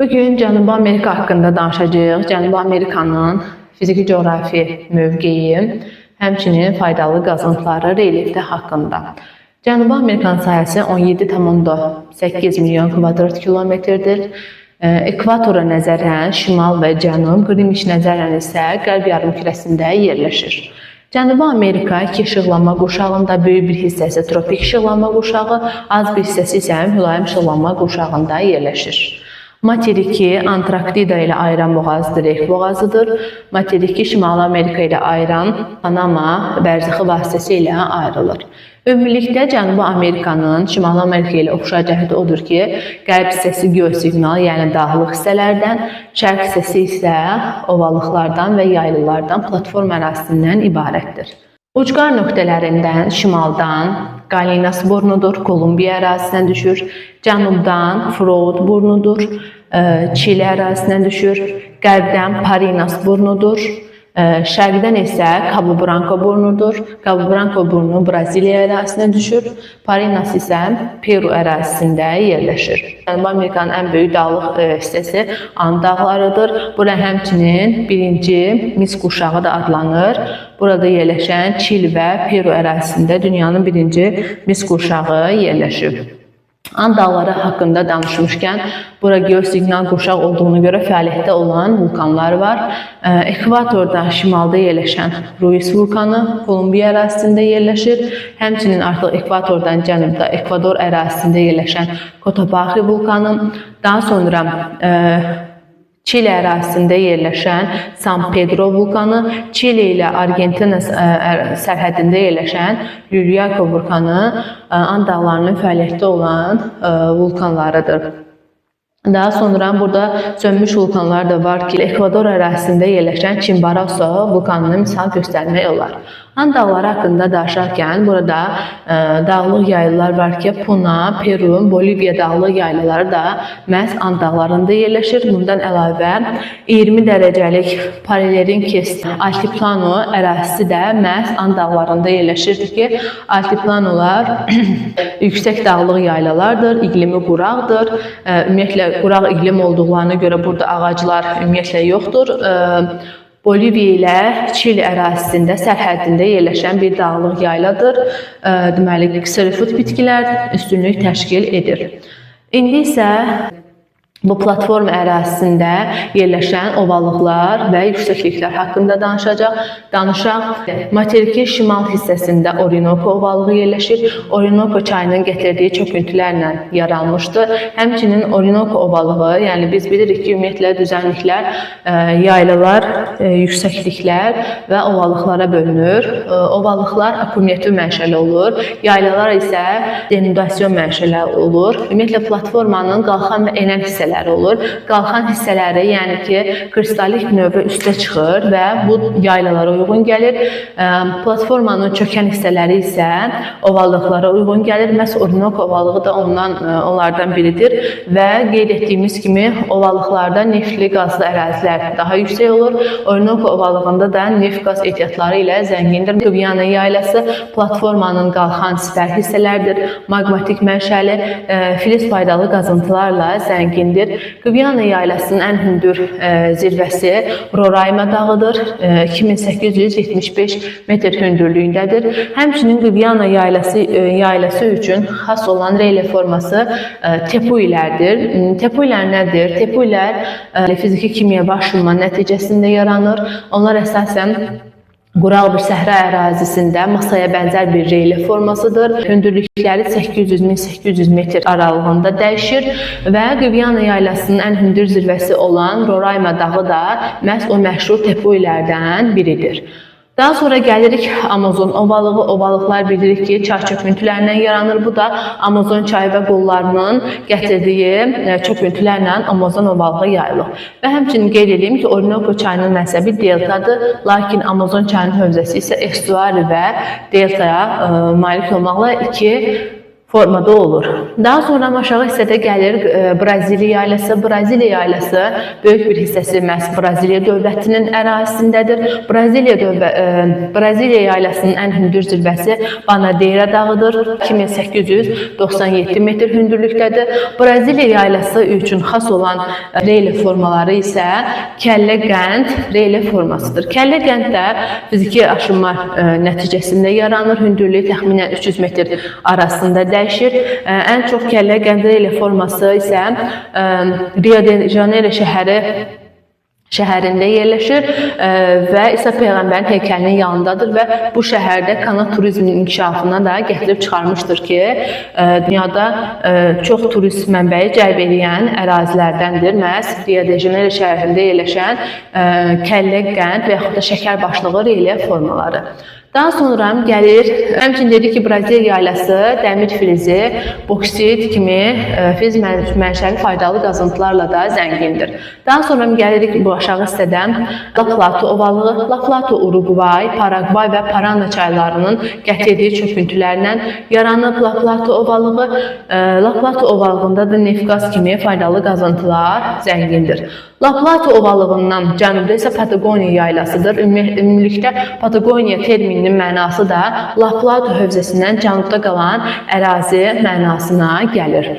Bugün Cənubi Amerika haqqında danışacağıq. Cənubi Amerikanın fiziki coğrafi mövqeyi, həmçinin faydalı qazıntıları, relyefi haqqında. Cənubi Amerikanın sahəsi 17,8 milyon kvadrat kilometrdir. Ekvatora nəzərən şimal və cənub, Qrinviç nəzərən isə qərb yarımkürəsində yerləşir. Cənubi Amerika iki işıqlanma qurşağında, böyük bir hissəsi tropik işıqlanma qurşağı, az bir hissəsi isə mülayim işıqlanma qurşağında yerləşir. Materiki Antarktida ilə ayıran boğaz Drake boğazıdır. Materiki Şimali Amerika ilə ayıran Panama bərzəxi vasitəsilə ayrılır. Ümumilikdə Cənubi Amerikanın Şimali Amerika ilə oxşar cəhəti odur ki, qərb hissəsi geosiqnal, yəni dağlıq hissələrdən, şərq hissəsi isə ovalıqlardan və yaylılardan, platform ərazisindən ibarətdir. Ucqar nöqtələrindən şimaldan Galinas burnudur, Kolumbiya ərazisindən düşür. Cənubdan Fraude burnudur, Çili ərazisindən düşür. Qərbdən Parinas burnudur. Şərqdən isə Cabo Branco burnudur. Cabo Branco burnu Braziliya ərazisindən düşür. Parinas isə Peru ərazisində yerləşir. Cənubi Amerikanın ən böyük dağlıq hissəsi And dağlarıdır. Bura həmçinin birinci mis qurşağı da adlanır. Burada yerləşən Çili və Peru ərazisində dünyanın birinci mis qurşağı yerləşir. And dağları haqqında danışmışkən, bura geosiqnal qurşaq olduğuna görə fəaliyyətdə olan vulkanlar var. Ekvatorda şimalda yerləşən Ruiz vulkanı Kolumbiya ərazisində yerləşir. Həmçinin artıq ekvatordan cənubda Ekvador ərazisində yerləşən Cotopaxi vulkanı. Daha sonra Çili ərazisində yerləşən San Pedro vulkanı, Çili ilə Argentina sərhədində yerləşən Liliaco vulkanı And dağlarının fəaliyyətdə olan vulkanlarıdır. Daha sonra burada sönmüş vulkanlar da var ki, Ekvador ərazisində yerləşən Chimborazo vulkanını misal göstərmək olar. And dağları haqqında danışarkən burada dağlıq yaylalar var ki, Puna, Peru, Boliviya dağlıq yaylaları da məhz And dağlarında yerləşir. Bundan əlavə 20 dərəcəlik paralerin kesti altiplano ərazisi də məhz And dağlarında yerləşirdir ki, altiplanolar yüksək dağlıq yaylalardır, iqlimi quraqdır. Ümumiyyətlə quraq iqlim olduqlarına görə burada ağaclar ümumiyyətlə yoxdur. Boliviya ilə Çili ərazisində, sərhədində yerləşən bir dağlıq yayladır. Deməli, kserofoot bitkilər üstünlük təşkil edir. İndi isə bu platform ərazisində yerləşən ovalıqlar və yüksəkliklər haqqında danışaq. Materikin şimal hissəsində Orinoco ovalığı yerləşir. Orinoco çayının gətirdiyi çöküntülərlə yaranmışdır. Həmçinin Orinoco ovalığı, yəni biz bilirik ki, ümumiyyətlə düzənliklər, yaylalar, yüksəkliklər və ovalıqlara bölünür. Ovalıqlar akkumulyativ mənşəli olur. Yaylalar isə denudasyon mənşəli olur. Ümumiyyətlə platformanın qalxan və enən hissələri olur. Qalxan hissələri, yəni ki, kristalik növü üstə çıxır və bu yaylalara uyğun gəlir. Platformanın çökən hissələri isə ovalıqlara uyğun gəlir. Məhz Orinoco ovalığı da onlardan biridir və qeyd etdiyimiz kimi ovalıqlarda neftli qazlı ərazilər daha yüksək olur. Orinoco ovalığında da neft qaz ehtiyatları ilə zəngindir. Guiana yaylası platformanın qalxan sipər hissələridir. Magmatik mənşəli, filiz faydalı qazıntılarla zəngindir. Guiana yaylasının ən hündür zirvəsi Roraima dağıdır. 2875 metr hündürlüyündədir. Həmçinin Guiana yaylası üçün xas olan relye forması tepuilərdir. Tepuilər nədir? Tepuilər fiziki kimya başlama nəticəsində yaranır. Onlar əsasən quraq bir səhra ərazisində masaya bənzər bir relye formasıdır. Hündürlükləri 800-1800 metr aralığında dəyişir və Guiana yaylasının ən hündür zirvəsi olan Roraima dağı da məhz o məşhur tepuilərdən biridir. Daha sonra gəlirik Amazon ovalığı. Ovalıqlar bilirik ki, çay çöküntülərindən yaranır. Bu da Amazon çayı və qollarının gətirdiyi çöküntülərlə Amazon ovalığı yayılır. Və həmçinin qeyd edeyim ki, Orinoco çayının mənsəbi deltadır. Lakin Amazon çayının hövzəsi isə estuari və deltaya malik olmaqla iki formada olur. Daha sonra aşağı hissədə gəlir Braziliya yaylısı. Braziliya yaylısı böyük bir hissəsi məhz Braziliya dövlətinin ərazisindədir. Braziliya yaylasının ən hündür zirvəsi Banadeira dağıdır. 2897 metr hündürlükdədir. Braziliya yaylası üçün xas olan relief formaları isə kəllə qənd relief formasıdır. Kəllə qənd də fiziki aşınma nəticəsində yaranır. Hündürlüyü təxminən 300 metr arasında dəyişir. Ən çox kəllə qənd relief forması isə Rio de Janeiro şəhərində yerləşir və İsa Peyğəmbərin heykəlinin yanındadır və bu şəhərdə kanal turizminin inkişafına da gətirib çıxarmışdır ki, dünyada çox turist mənbəyi cəlb edən ərazilərdəndir. Məhz Rio de Janeiro şəhərində yerləşən kəllə qənd və yaxud da şəkər başlığı relief formaları. Daha sonra gəlir, həmçinin dedik ki, Braziliya yaylısı dəmir filizi, boksit kimi filiz mənşəli faydalı qazıntılarla da zəngindir. Daha sonra gəlirik bu aşağı hissədən La Plata ovalığı. La Plata Uruguay, Paragvay və Parana çaylarının gətirdiyi çöküntülərlə yaranıb La Plata ovalığı. La Plata ovalığında da neft qaz kimi faydalı qazıntılar zəngindir. La Plata ovalığından cənubda isə Patagoniya yaylasıdır. Ümumilikdə Patagoniya termininin mənası da La Plata hövzəsindən cənubda qalan ərazi mənasına gəlir.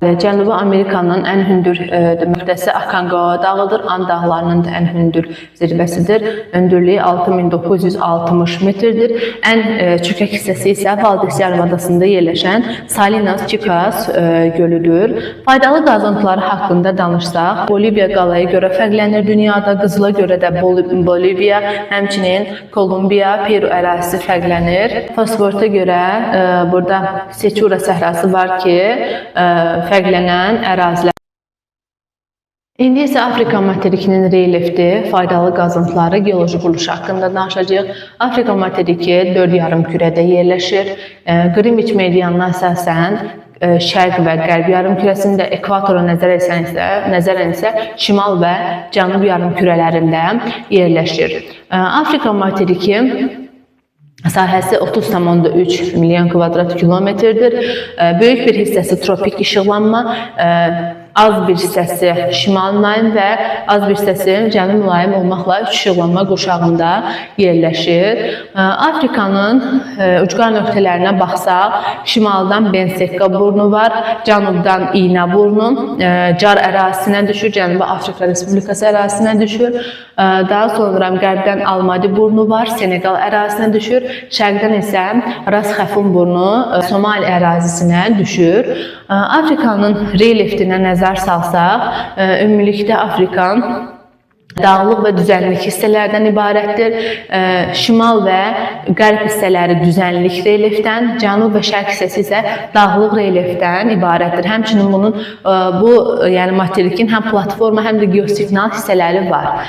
Cənubi Amerikanın ən hündür nöqtəsi Aconcagua dağıdır. And dağlarının da ən hündür zirvəsidir. Hündürlüyü 6960 metrdir. Ən çökək hissəsi isə Valdes yarımadasında yerləşən Salinas Chicas gölüdür. Faydalı qazıntıları haqqında danışsaq, Boliviya qalaya görə fərqlənir dünyada. Qızıla görə də Boliviya, həmçinin Kolumbiya, Peru ərazisi fərqlənir. Fosforita görə burada Sechura səhrası var ki, fərqlənən ərazilər. İndi isə Afrika materikinin relifti, faydalı qazıntıları, geoloji quruluş haqqında danışacağıq. Afrika materiki 4 yarımkürədə yerləşir. Qrinviç meridianına əsasən şərq və qərb yarımkürəsində, ekvatora nəzərən isə şimal və cənub yarımkürələrində yerləşir. Afrika materiki sahəsi 30,3 milyon kvadrat kilometrdir. Böyük bir hissəsi tropik işıqlanma, az bir hissəsi şimal mülayim və az bir hissəsi cənub mülayim olmaqla üç işıqlanma qurşağında yerləşir. Afrikanın ucqar nöqtələrinə baxsaq, şimaldan Bensekka burnu var, cənubdan İğnə burnu, Car ərazisinə düşür, Cənubi Afrika Respublikası ərazisinə düşür. Daha sonra qərbdən Almadi burnu var, Senegal ərazisinə düşür. Şərqdən isə Ras Xəfun burnu Somali ərazisinə düşür. Afrikanın reliftinə nəzər salsaq, ümumilikdə Afrikan dağlıq və düzənlik hissələrdən ibarətdir. Şimal və qərb hissələri düzənlik relifdən, cənub və şərq hissəsi isə dağlıq relifdən ibarətdir. Həmçinin bunun yəni materikin həm platforma, həm də geosignal hissələri var.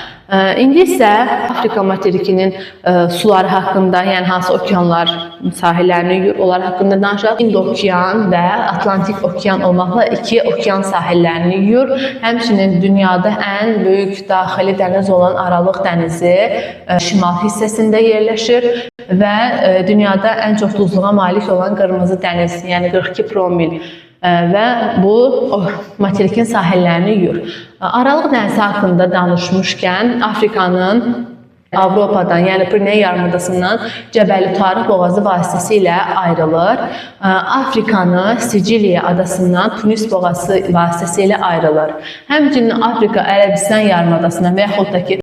İndi isə Afrika materikinin suları haqqında, yəni hansı okeanlar sahillərini yuyur, onlar haqqında danışaq. Hind okean və Atlantik okean olmaqla iki okean sahillərini yuyur. Həmçinin dünyada ən böyük daxili dəniz olan Aralıq dənizi şimal hissəsində yerləşir və dünyada ən çox duzluğa malik olan Qırmızı dəniz, yəni 42 promil və bu materikin sahillərini yuyur. Aralıq dənizi haqqında danışmışkən Afrikanın Avropadan, yəni Pireneya yarımadasından Cəbəli Tarıq boğazı vasitəsilə ayrılır. Afrikanı Siciliya adasından Tunis boğazı vasitəsilə ayrılır. Həmçinin Afrika Ərəbistan yarımadasından və yaxud da ki